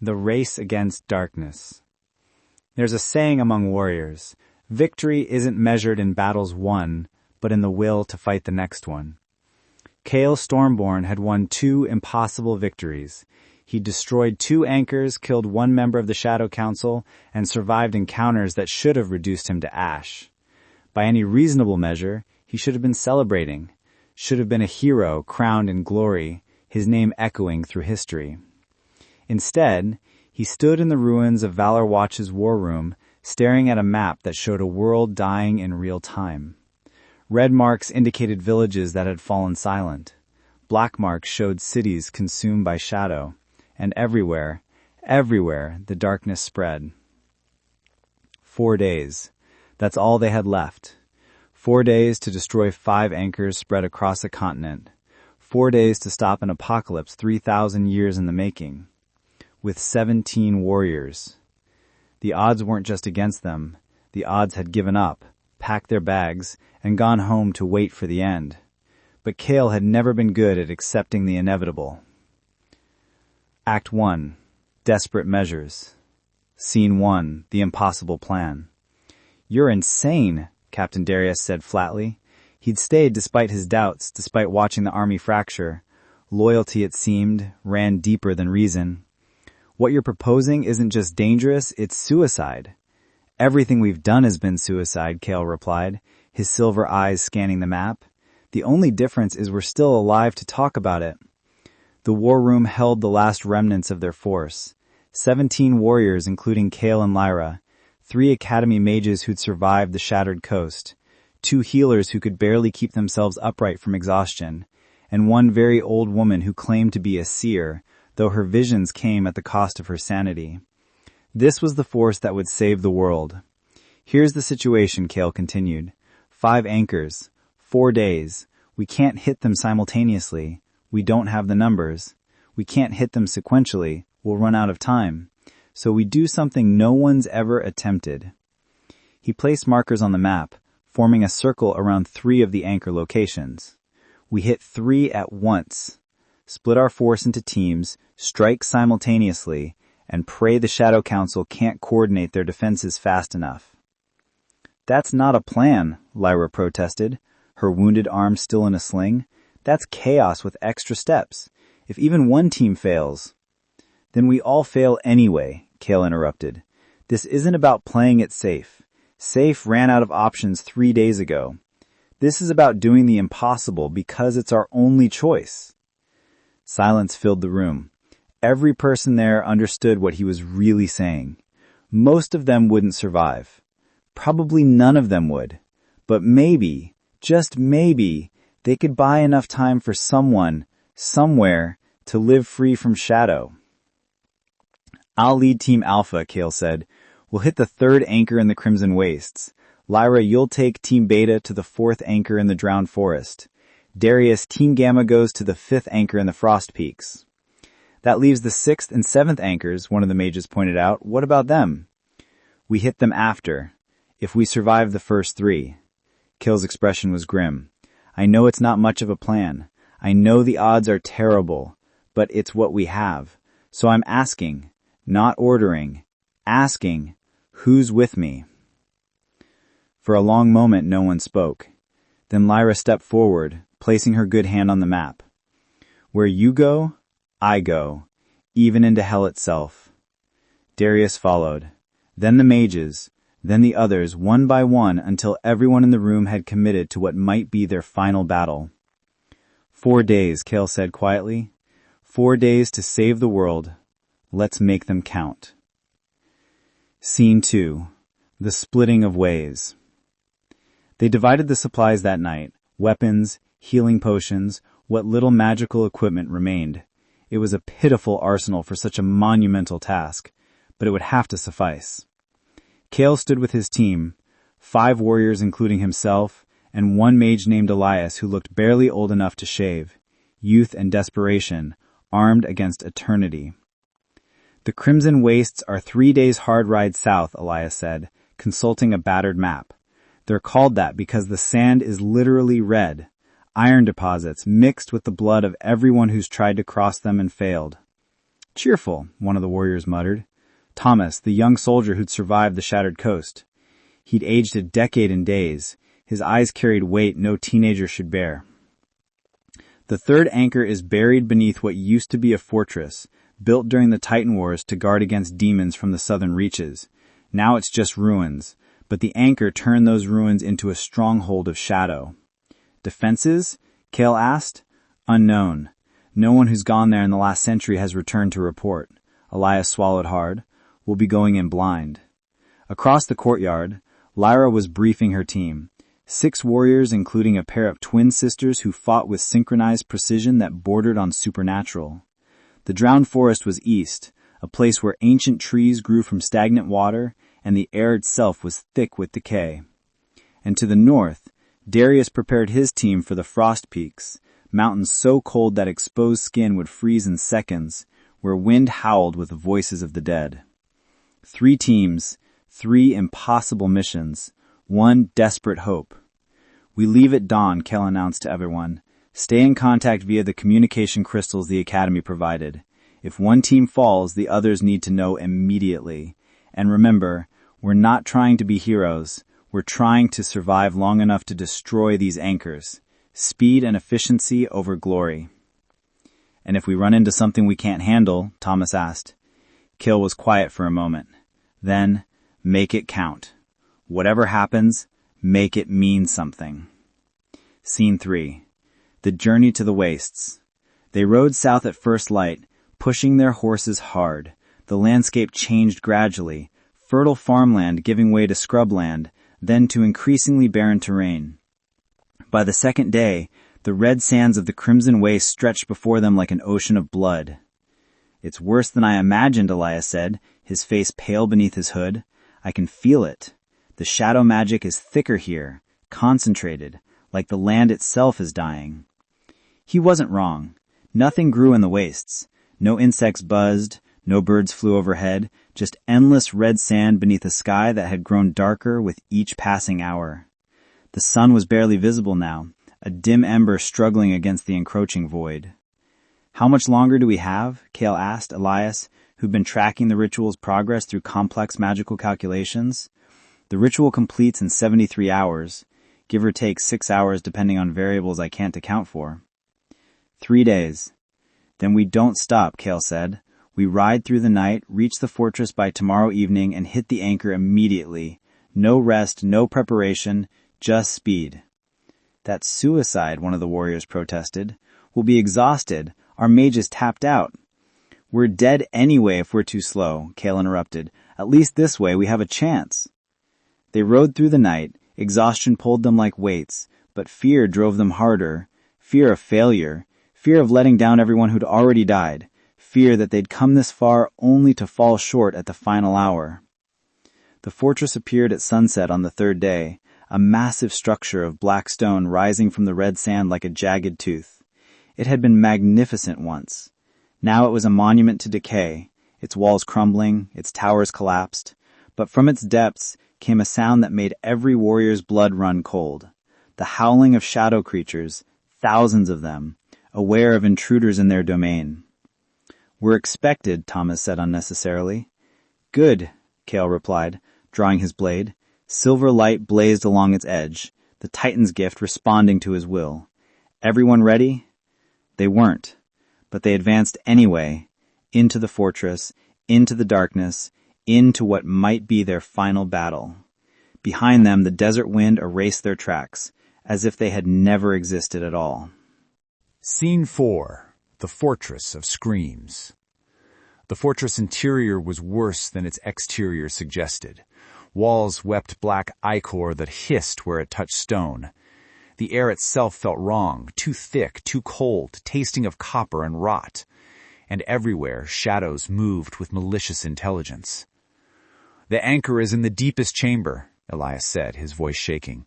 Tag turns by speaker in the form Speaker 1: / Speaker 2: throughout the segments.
Speaker 1: The race against darkness. There's a saying among warriors: victory isn't measured in battles won, but in the will to fight the next one. Kale Stormborn had won 2 impossible victories. He destroyed 2 anchors, killed 1 member of the Shadow Council, and survived encounters that should have reduced him to ash. By any reasonable measure, he should have been celebrating, should have been a hero crowned in glory, his name echoing through history. Instead, he stood in the ruins of Valor Watch's war room, staring at a map that showed a world dying in real time. Red marks indicated villages that had fallen silent. Black marks showed cities consumed by shadow. And everywhere, the darkness spread. 4 days. That's all they had left. 4 days to destroy 5 anchors spread across a continent. 4 days to stop an apocalypse 3,000 years in the making. With 17 warriors. The odds weren't just against them. The odds had given up, packed their bags, and gone home to wait for the end. But Kale had never been good at accepting the inevitable. Act 1. Desperate measures. Scene 1. The impossible plan. "You're insane," Captain Darius said flatly. He'd stayed despite his doubts, despite watching the army fracture. Loyalty, it seemed, ran deeper than reason. "What you're proposing isn't just dangerous, it's suicide." "Everything we've done has been suicide," Kale replied, his silver eyes scanning the map. "The only difference is we're still alive to talk about it." The war room held the last remnants of their force. 17 warriors, including Kale and Lyra. 3 academy mages who'd survived the shattered coast. 2 healers who could barely keep themselves upright from exhaustion. And 1 very old woman who claimed to be a seer, though her visions came at the cost of her sanity. This was the force that would save the world. "Here's the situation," Kale continued. 5 anchors. 4 days. We can't hit them simultaneously. We don't have the numbers. We can't hit them sequentially. We'll run out of time. So we do something no one's ever attempted. He placed markers on the map, forming a circle around 3 of the anchor locations. We hit 3 at once. Split our force into teams, strike simultaneously, and pray the Shadow Council can't coordinate their defenses fast enough. "That's not a plan," Lyra protested, her wounded arm still in a sling. "That's chaos with extra steps. If even one team fails—" "Then we all fail anyway," Kale interrupted. "This isn't about playing it safe. Safe ran out of options 3 days ago. This is about doing the impossible because it's our only choice." Silence filled the room. Every person there understood what he was really saying. Most of them wouldn't survive. Probably none of them would. But maybe, just maybe, they could buy enough time for someone, somewhere, to live free from shadow. "I'll lead Team Alpha," Kale said. "We'll hit the 3rd anchor in the Crimson Wastes. Lyra, you'll take Team Beta to the 4th anchor in the Drowned Forest. Darius, Team Gamma goes to the 5th anchor in the Frost Peaks." "That leaves the 6th and 7th anchors," one of the mages pointed out. "What about them?" "We hit them after. If we survive the first 3. Kale's expression was grim. "I know it's not much of a plan. I know the odds are terrible, but it's what we have. So I'm asking, not ordering, asking, who's with me?" For a long moment, no one spoke. Then Lyra stepped forward, placing her good hand on the map. "Where you go, I go, even into hell itself." Darius followed. Then the mages, then the others, one by one, until everyone in the room had committed to what might be their final battle. 4 days, Kale said quietly. 4 days to save the world. Let's make them count. Scene 2. The Splitting of Ways. They divided the supplies that night. Weapons, healing potions, what little magical equipment remained. It was a pitiful arsenal for such a monumental task, but it would have to suffice. Kale stood with his team, 5 warriors including himself, and 1 mage named Elias who looked barely old enough to shave. Youth and desperation, armed against eternity. "The Crimson Wastes are 3 days' hard ride south," Elias said, consulting a battered map. "They're called that because the sand is literally red. Iron deposits mixed with the blood of everyone who's tried to cross them and failed." Cheerful, one of the warriors muttered. Thomas, the young soldier who'd survived the shattered coast. He'd aged a decade in days. His eyes carried weight no teenager should bear. The third anchor is buried beneath what used to be a fortress, built during the Titan Wars to guard against demons from the southern reaches. Now it's just ruins, but the anchor turned those ruins into a stronghold of shadow. Defenses? Kale asked. Unknown. No one who's gone there in the last century has returned to report. Elias swallowed hard. We'll be going in blind. Across the courtyard, Lyra was briefing her team. 6 warriors, including a pair of twin sisters who fought with synchronized precision that bordered on supernatural. The drowned forest was east, a place where ancient trees grew from stagnant water and the air itself was thick with decay. And to the north, Darius prepared his team for the frost peaks, mountains so cold that exposed skin would freeze in seconds, where wind howled with the voices of the dead. 3 teams, 3 impossible missions, 1 desperate hope. We leave at dawn, Kel announced to everyone. Stay in contact via the communication crystals the Academy provided. If one team falls, the others need to know immediately. And remember, we're not trying to be heroes. We're trying to survive long enough to destroy these anchors. Speed and efficiency over glory. And if we run into something we can't handle, Thomas asked. Kel was quiet for a moment. Then, make it count. Whatever happens, make it mean something. Scene 3. The journey to the wastes. They rode south at first light, pushing their horses hard. The landscape changed gradually, fertile farmland giving way to scrubland, then to increasingly barren terrain. By the second day, the red sands of the crimson waste stretched before them like an ocean of blood. It's worse than I imagined, Elias said, his face pale beneath his hood. I can feel it. The shadow magic is thicker here, concentrated, like the land itself is dying. He wasn't wrong. Nothing grew in the wastes. No insects buzzed, no birds flew overhead, just endless red sand beneath a sky that had grown darker with each passing hour. The sun was barely visible now, a dim ember struggling against the encroaching void. How much longer do we have? Kale asked Elias, who'd been tracking the ritual's progress through complex magical calculations. The ritual completes in 73 hours, give or take 6 hours depending on variables I can't account for. 3 days. Then we don't stop, Kale said. We ride through the night, reach the fortress by tomorrow evening, and hit the anchor immediately. No rest, no preparation, just speed. That's suicide, one of the warriors protested. We'll be exhausted. Our mage is tapped out. We're dead anyway if we're too slow, Kale interrupted. At least this way we have a chance. They rode through the night. Exhaustion pulled them like weights, but fear drove them harder. Fear of failure. Fear of letting down everyone who'd already died. Fear that they'd come this far only to fall short at the final hour. The fortress appeared at sunset on the 3rd day, a massive structure of black stone rising from the red sand like a jagged tooth. It had been magnificent once. Now it was a monument to decay, its walls crumbling, its towers collapsed. But from its depths came a sound that made every warrior's blood run cold. The howling of shadow creatures, thousands of them, aware of intruders in their domain. We're expected, Thomas said unnecessarily. Good, Kale replied, drawing his blade. Silver light blazed along its edge, the Titan's gift responding to his will. Everyone ready? They weren't, but they advanced anyway, into the fortress, into the darkness, into what might be their final battle. Behind them, the desert wind erased their tracks, as if they had never existed at all.
Speaker 2: Scene 4. The Fortress of Screams. The fortress interior was worse than its exterior suggested. Walls wept black ichor that hissed where it touched stone. The air itself felt wrong, too thick, too cold, tasting of copper and rot. And everywhere, shadows moved with malicious intelligence. The anchor is in the deepest chamber, Elias said, his voice shaking.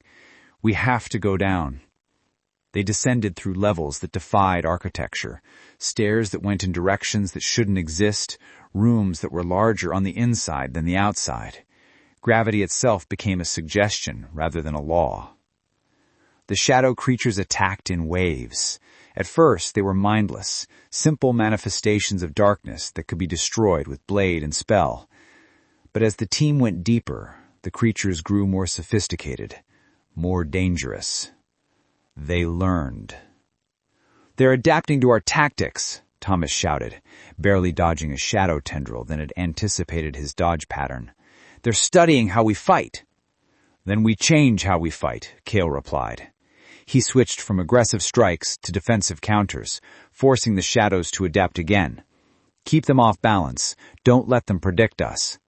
Speaker 2: We have to go down. They descended through levels that defied architecture, stairs that went in directions that shouldn't exist, rooms that were larger on the inside than the outside. Gravity itself became a suggestion rather than a law. The shadow creatures attacked in waves. At first, they were mindless, simple manifestations of darkness that could be destroyed with blade and spell. But as the team went deeper, the creatures grew more sophisticated, more dangerous. They learned. "They're adapting to our tactics," Thomas shouted, barely dodging a shadow tendril that had anticipated his dodge pattern. "They're studying how we fight." "Then we change how we fight," Cale replied. He switched from aggressive strikes to defensive counters, forcing the shadows to adapt again. "Keep them off balance. Don't let them predict us."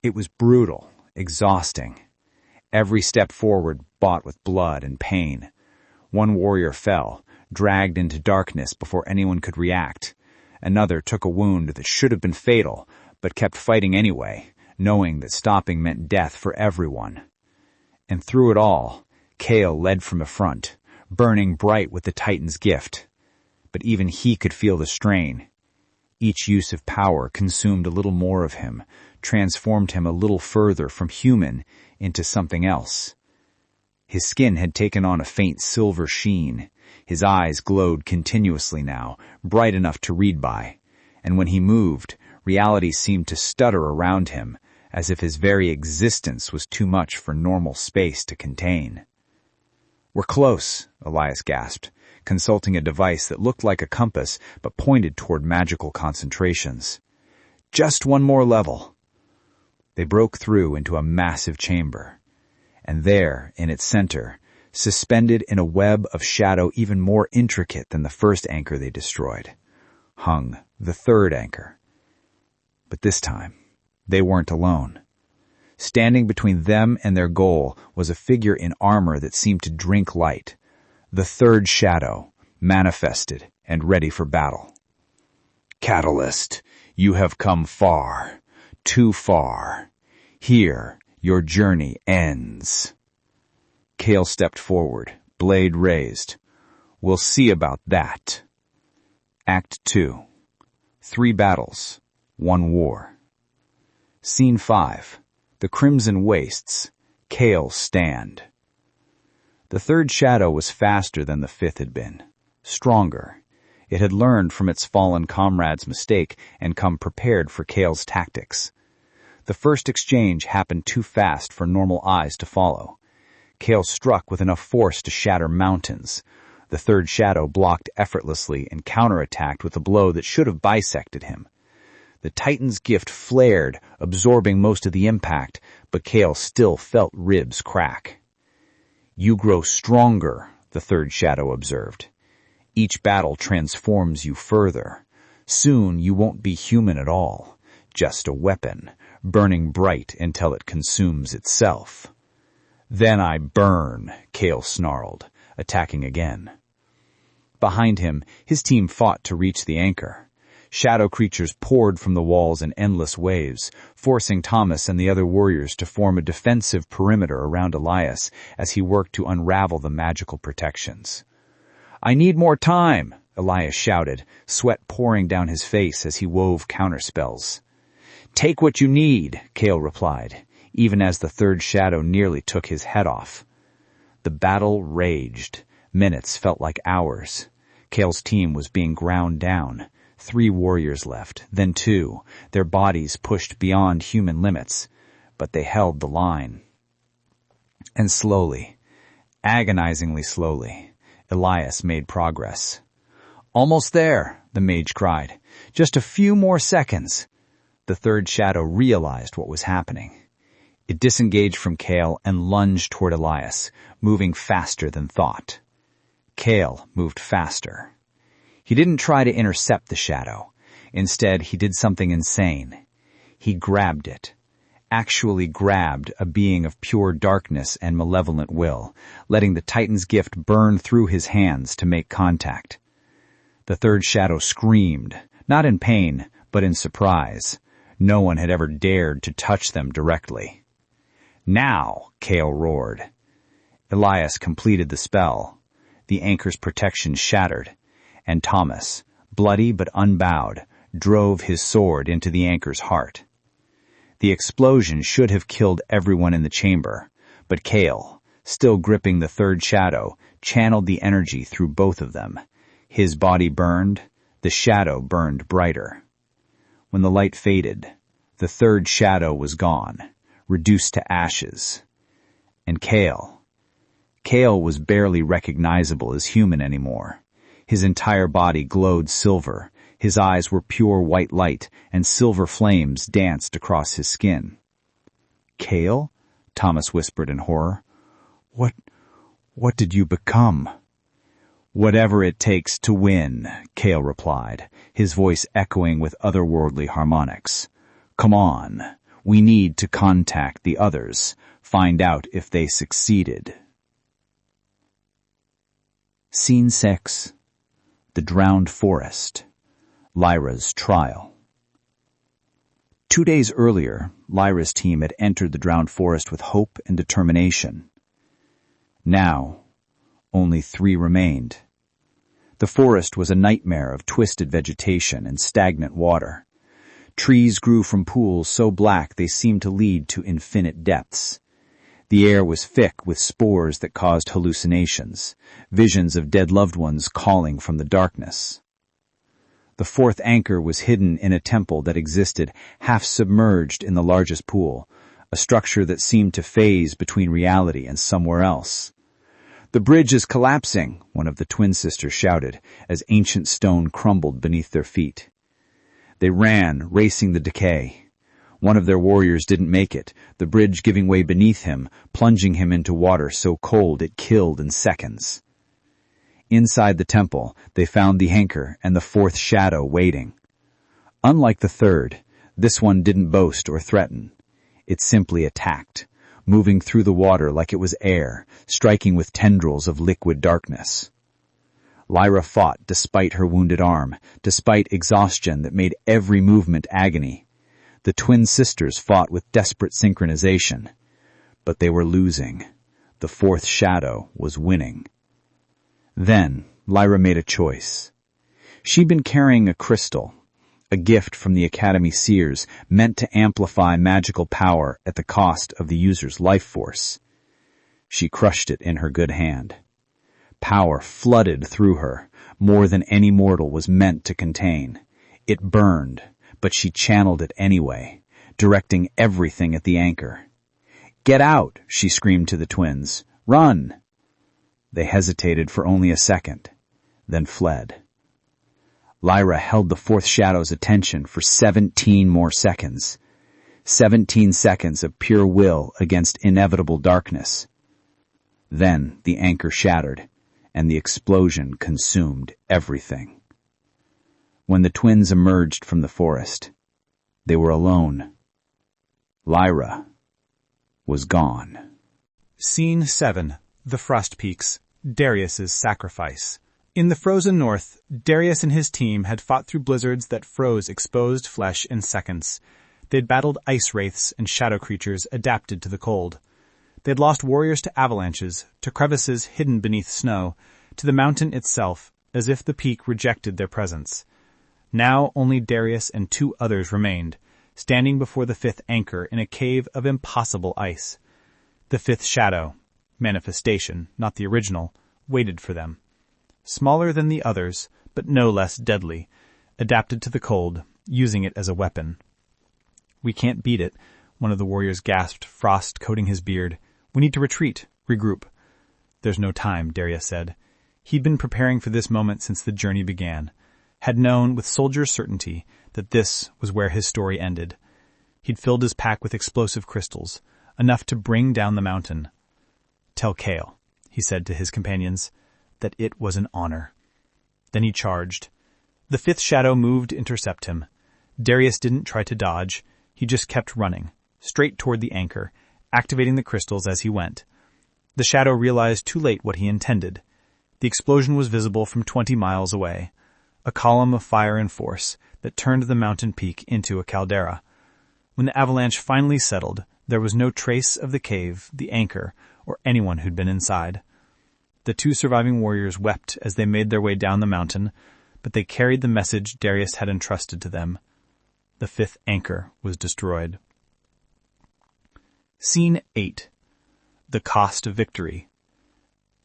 Speaker 2: It was brutal, exhausting. Every step forward bought with blood and pain. One warrior fell, dragged into darkness before anyone could react. Another took a wound that should have been fatal, but kept fighting anyway, knowing that stopping meant death for everyone. And through it all, Cale led from the front, burning bright with the Titan's gift. But even he could feel the strain. Each use of power consumed a little more of him, transformed him a little further from human into something else. His skin had taken on a faint silver sheen. His eyes glowed continuously now, bright enough to read by. And when he moved, reality seemed to stutter around him, as if his very existence was too much for normal space to contain. "We're close," Elias gasped, consulting a device that looked like a compass but pointed toward magical concentrations. "Just one more level." They broke through into a massive chamber. And there, in its center, suspended in a web of shadow even more intricate than the first anchor they destroyed, hung the third anchor. But this time, they weren't alone. Standing between them and their goal was a figure in armor that seemed to drink light. The third shadow, manifested and ready for battle. "Catalyst, you have come far, too far. Here, your journey ends." Cale stepped forward, blade raised. "We'll see about that." Act 2. 3 battles, 1 war. Scene 5. The Crimson Wastes. Cale's stand. The third shadow was faster than the fifth had been. Stronger. It had learned from its fallen comrade's mistake and come prepared for Cale's tactics. The first exchange happened too fast for normal eyes to follow. Cale struck with enough force to shatter mountains. The third shadow blocked effortlessly and counterattacked with a blow that should have bisected him. The Titan's gift flared, absorbing most of the impact, but Cale still felt ribs crack. "You grow stronger," the third shadow observed. "Each battle transforms you further. Soon you won't be human at all, just a weapon, burning bright until it consumes itself." "Then I burn," Cale snarled, attacking again. Behind him, his team fought to reach the anchor. Shadow creatures poured from the walls in endless waves, forcing Thomas and the other warriors to form a defensive perimeter around Elias as he worked to unravel the magical protections. "I need more time," Elias shouted, sweat pouring down his face as he wove counterspells. "Take what you need," Cale replied, even as the third shadow nearly took his head off. The battle raged. Minutes felt like hours. Cale's team was being ground down. 3 warriors left, then 2, their bodies pushed beyond human limits, but they held the line. And slowly, agonizingly slowly, Elias made progress. "Almost there," the mage cried. "Just a few more seconds." The third shadow realized what was happening. It disengaged from Cale and lunged toward Elias, moving faster than thought. Cale moved faster. He didn't try to intercept the shadow. Instead, he did something insane. He grabbed it. Actually grabbed a being of pure darkness and malevolent will, letting the Titan's gift burn through his hands to make contact. The third shadow screamed, not in pain, but in surprise. No one had ever dared to touch them directly. "Now!" Cale roared. Elias completed the spell. The anchor's protection shattered, and Thomas, bloody but unbowed, drove his sword into the anchor's heart. The explosion should have killed everyone in the chamber, but Cale, still gripping the third shadow, channeled the energy through both of them. His body burned, the shadow burned brighter. When the light faded, the third shadow was gone, reduced to ashes. And Kale was barely recognizable as human anymore. His entire body glowed silver. His eyes were pure white light, and silver flames danced across his skin. "Kale?" Thomas whispered in horror. What did you become?" "Whatever it takes to win," Kale replied, his voice echoing with otherworldly harmonics. "Come on, we need to contact the others, find out if they succeeded." Scene 6. The Drowned Forest. Lyra's Trial. 2 days earlier, Lyra's team had entered the drowned forest with hope and determination. Now, only 3 remained. The forest was a nightmare of twisted vegetation and stagnant water. Trees grew from pools so black they seemed to lead to infinite depths. The air was thick with spores that caused hallucinations, visions of dead loved ones calling from the darkness. The 4th anchor was hidden in a temple that existed half submerged in the largest pool, a structure that seemed to phase between reality and somewhere else. "The bridge is collapsing," one of the twin sisters shouted, as ancient stone crumbled beneath their feet. They ran, racing the decay. One of their warriors didn't make it, the bridge giving way beneath him, plunging him into water so cold it killed in seconds. Inside the temple, they found the anchor and the 4th shadow waiting. Unlike the 3rd, this one didn't boast or threaten. It simply attacked, moving through the water like it was air, striking with tendrils of liquid darkness. Lyra fought despite her wounded arm, despite exhaustion that made every movement agony. The twin sisters fought with desperate synchronization. But they were losing. The 4th shadow was winning. Then, Lyra made a choice. She'd been carrying a crystal, a gift from the Academy Seers meant to amplify magical power at the cost of the user's life force. She crushed it in her good hand. Power flooded through her, more than any mortal was meant to contain. It burned, but she channeled it anyway, directing everything at the anchor. "Get out!" she screamed to the twins. "Run!" They hesitated for only a second, then fled. Lyra held the 4th shadow's attention for 17 more seconds. 17 seconds of pure will against inevitable darkness. Then the anchor shattered, and the explosion consumed everything. When the twins emerged from the forest, they were alone. Lyra was gone.
Speaker 3: Scene 7. The Frost Peaks. Darius's Sacrifice. In the frozen north, Darius and his team had fought through blizzards that froze exposed flesh in seconds. They'd battled ice wraiths and shadow creatures adapted to the cold. They'd lost warriors to avalanches, to crevices hidden beneath snow, to the mountain itself, as if the peak rejected their presence. Now only Darius and 2 others remained, standing before the 5th anchor in a cave of impossible ice. The 5th shadow, manifestation, not the original, waited for them. Smaller than the others, but no less deadly, adapted to the cold, using it as a weapon. "We can't beat it," one of the warriors gasped, frost coating his beard. "We need to retreat, regroup." "There's no time," Darius said. He'd been preparing for this moment since the journey began, had known with soldier's certainty that this was where his story ended. He'd filled his pack with explosive crystals, enough to bring down the mountain. "Tell Kale," he said to his companions, "that it was an honor." Then he charged. The 5th shadow moved to intercept him. Darius didn't try to dodge. He just kept running, straight toward the anchor, activating the crystals as he went. The shadow realized too late what he intended. The explosion was visible from 20 miles away, a column of fire and force that turned the mountain peak into a caldera. When the avalanche finally settled, there was no trace of the cave, the anchor, or anyone who'd been inside. The 2 surviving warriors wept as they made their way down the mountain, but they carried the message Darius had entrusted to them. The 5th anchor was destroyed. Scene 8. The cost of victory.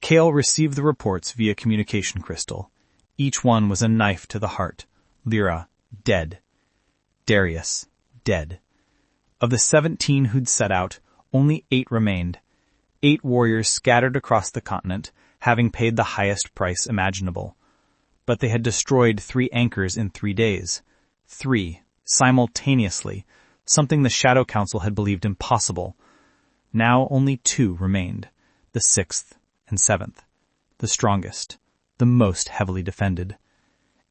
Speaker 3: Kale received the reports via communication crystal. Each one was a knife to the heart. Lyra, dead. Darius, dead. Of the 17 who'd set out, only 8 remained. 8 warriors scattered across the continent, having paid the highest price imaginable. But they had destroyed 3 anchors in 3 days. 3, simultaneously, something the Shadow Council had believed impossible. Now only 2 remained, the 6th and 7th, the strongest, the most heavily defended.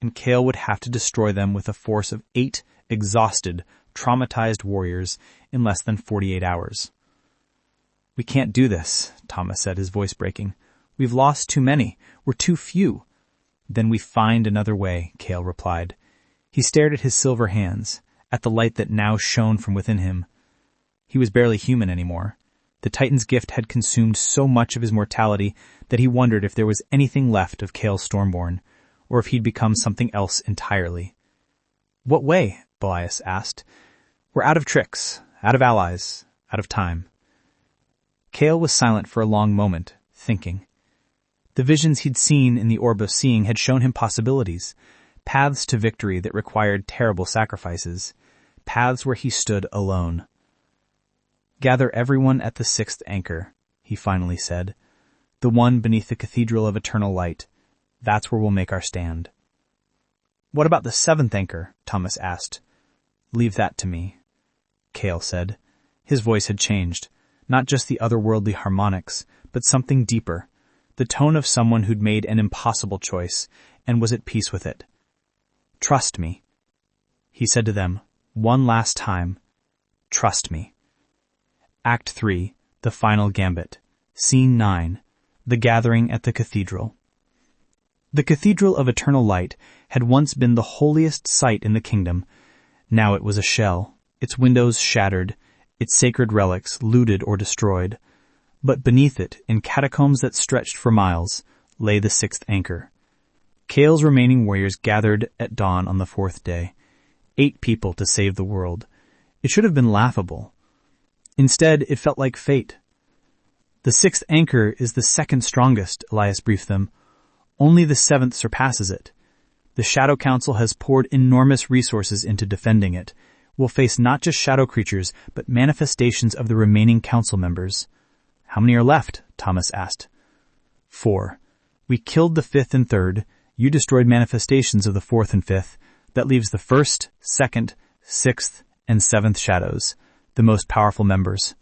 Speaker 3: And Kale would have to destroy them with a force of 8 exhausted, traumatized warriors in less than 48 hours. "We can't do this," Thomas said, his voice breaking. "We've lost too many. We're too few." "Then we find another way," Kale replied. He stared at his silver hands, at the light that now shone from within him. He was barely human anymore. The Titan's gift had consumed so much of his mortality that he wondered if there was anything left of Kale Stormborn, or if he'd become something else entirely. "What way?" Belias asked. "We're out of tricks, out of allies, out of time." Kale was silent for a long moment, thinking. The visions he'd seen in the Orb of Seeing had shown him possibilities, paths to victory that required terrible sacrifices, paths where he stood alone. "Gather everyone at the 6th anchor," he finally said. "The one beneath the Cathedral of Eternal Light. That's where we'll make our stand." "What about the 7th anchor?" Thomas asked. "Leave that to me," Kale said. His voice had changed. Not just the otherworldly harmonics, but something deeper. The tone of someone who'd made an impossible choice and was at peace with it. "Trust me," he said to them, one last time. "Trust me." Act 3, The Final Gambit. Scene 9, The Gathering at the Cathedral. The Cathedral of Eternal Light had once been the holiest site in the kingdom. Now it was a shell, its windows shattered, its sacred relics looted or destroyed. But beneath it, in catacombs that stretched for miles, lay the 6th anchor. Kale's remaining warriors gathered at dawn on the 4th day. 8 people to save the world. It should have been laughable. Instead, it felt like fate. "The 6th anchor is the 2nd strongest," Elias briefed them. "Only the 7th surpasses it. The Shadow Council has poured enormous resources into defending it. We'll face not just shadow creatures, but manifestations of the remaining council members." "How many are left?" Thomas asked. 4. "We killed the 5th and 3rd. You destroyed manifestations of the 4th and 5th. That leaves the 1st, 2nd, 6th, and 7th shadows, the most powerful members."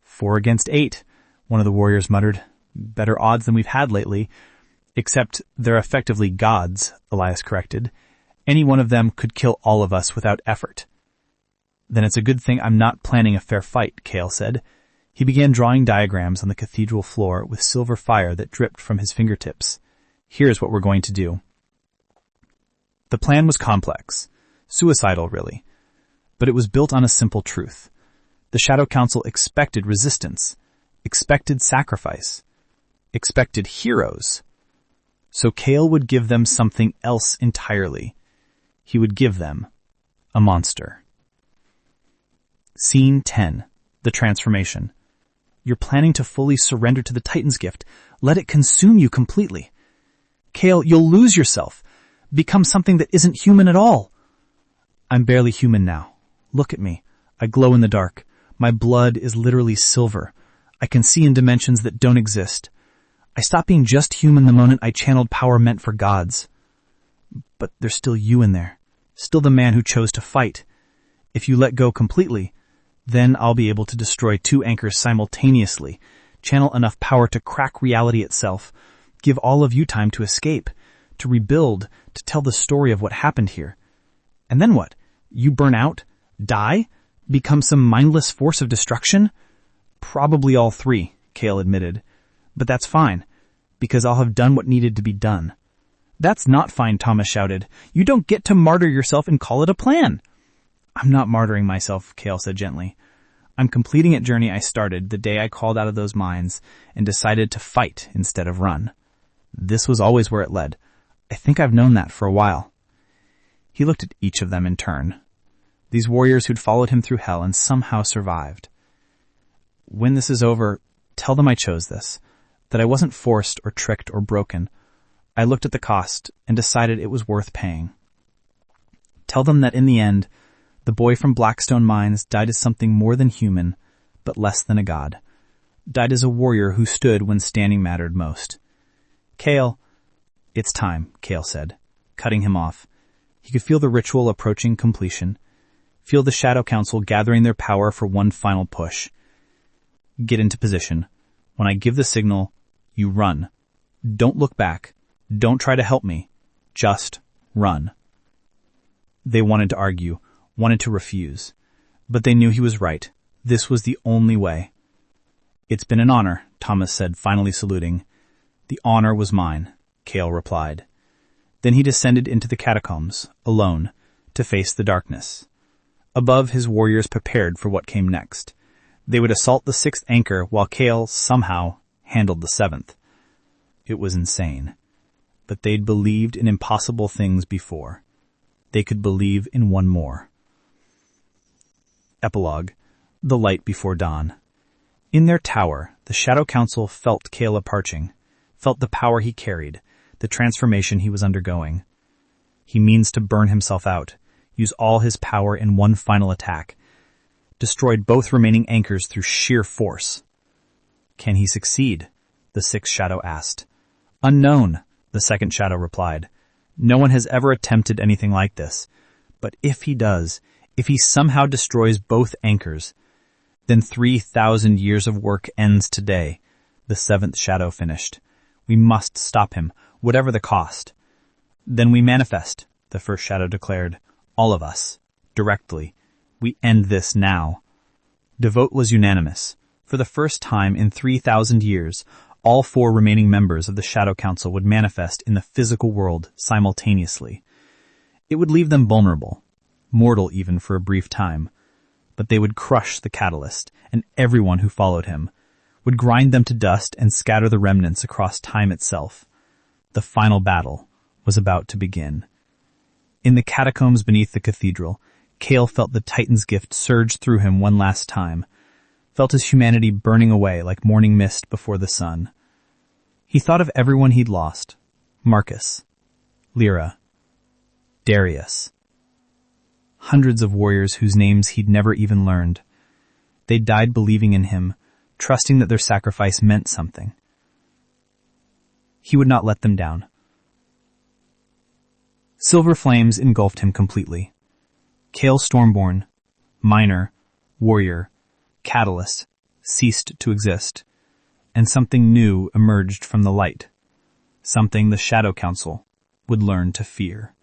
Speaker 3: 4 against 8, one of the warriors muttered. "Better odds than we've had lately. Except they're effectively gods," Elias corrected. "Any one of them could kill all of us without effort." "Then it's a good thing I'm not planning a fair fight," Kale said. He began drawing diagrams on the cathedral floor with silver fire that dripped from his fingertips. "Here's what we're going to do." The plan was complex. Suicidal, really. But it was built on a simple truth. The Shadow Council expected resistance, expected sacrifice, expected heroes. So Kale would give them something else entirely. He would give them a monster. Scene 10. The Transformation. "You're planning to fully surrender to the Titan's gift. Let it consume you completely. Kale, you'll lose yourself. Become something that isn't human at all." "I'm barely human now. Look at me. I glow in the dark. My blood is literally silver. I can see in dimensions that don't exist. I stopped being just human the moment I channeled power meant for gods. But there's still you in there. Still the man who chose to fight. If you let go completely, then I'll be able to destroy 2 anchors simultaneously, channel enough power to crack reality itself, give all of you time to escape, to rebuild, to tell the story of what happened here. And then what? You burn out? Die? Become some mindless force of destruction?" "Probably all 3, Kale admitted. "But that's fine, because I'll have done what needed to be done." "That's not fine," Thomas shouted. "You don't get to martyr yourself and call it a plan." "I'm not martyring myself," Kale said gently. "I'm completing a journey I started the day I crawled out of those mines and decided to fight instead of run. This was always where it led. I think I've known that for a while." He looked at each of them in turn. These warriors who'd followed him through hell and somehow survived. "When this is over, Tell them I chose this, that I wasn't forced or tricked or broken. I looked at the cost and decided it was worth paying. Tell them that in the end, the boy from Blackstone Mines died as something more than human, but less than a god. Died as a warrior who stood when standing mattered most. Kale, it's time, Kale said, cutting him off. He could feel the ritual approaching completion, feel the Shadow Council gathering their power for one final push. Get into position. When I give the signal, you run. Don't look back. Don't try to help me. Just run. They wanted to argue, wanted to refuse, but they knew he was right. This was the only way. It's been an honor, Thomas said, finally saluting. The honor was mine, Kale replied. Then he descended into the catacombs, alone, to face the darkness. Above, his warriors prepared for what came next. They would assault the sixth anchor while Kale, somehow, handled the seventh. It was insane. But they'd believed in impossible things before. They could believe in one more. Epilogue. The light before dawn. In their tower, the Shadow Council felt Kale approaching, felt the power he carried, the transformation he was undergoing. He means to burn himself out, use all his power in one final attack, destroyed both remaining anchors through sheer force. Can he succeed? The sixth shadow asked. Unknown, the second shadow replied. No one has ever attempted anything like this. But if he does, if he somehow destroys both anchors, then 3,000 years of work ends today, the seventh shadow finished. We must stop him, whatever the cost. Then we manifest, the first shadow declared. All of us. Directly. We end this now. The vote was unanimous. For the first time in 3,000 years, all 4 remaining members of the Shadow Council would manifest in the physical world simultaneously. It would leave them vulnerable, mortal even for a brief time, but they would crush the catalyst and everyone who followed him, would grind them to dust and scatter the remnants across time itself. The final battle was about to begin. In the catacombs beneath the cathedral, Kale felt the Titan's gift surge through him one last time, felt his humanity burning away like morning mist before the sun. He thought of everyone he'd lost. Marcus, Lyra, Darius. Hundreds of warriors whose names he'd never even learned. They died believing in him, trusting that their sacrifice meant something. He would not let them down. Silver flames engulfed him completely. Kale Stormborn, Miner, Warrior, Catalyst, ceased to exist, and something new emerged from the light, something the Shadow Council would learn to fear.